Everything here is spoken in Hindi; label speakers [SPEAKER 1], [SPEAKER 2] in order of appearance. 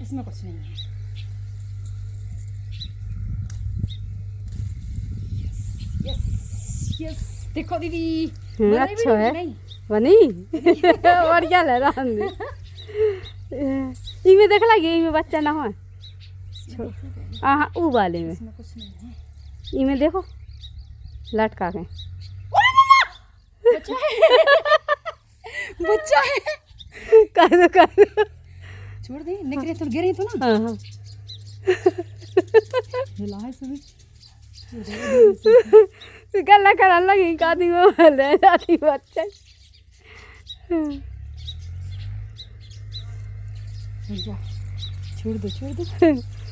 [SPEAKER 1] इसमें कुछ नहीं है। यस यस, देखो दीदी
[SPEAKER 2] अच्छा है बनी बढ़िया ले रहा इमे देख लगे इमे बच्चा ना हो हाँ ऊ वाले में
[SPEAKER 1] कुछ नहीं है।
[SPEAKER 2] इमे देखो लटका के
[SPEAKER 1] बच्चा है
[SPEAKER 2] कर दो
[SPEAKER 1] छोड़ दे, निकले तो गिरे तो ना।
[SPEAKER 2] हाँ हाँ
[SPEAKER 1] हिला है सभी
[SPEAKER 2] गला करने लगी कादी में ले जाती बच्चा
[SPEAKER 1] छोड़ दो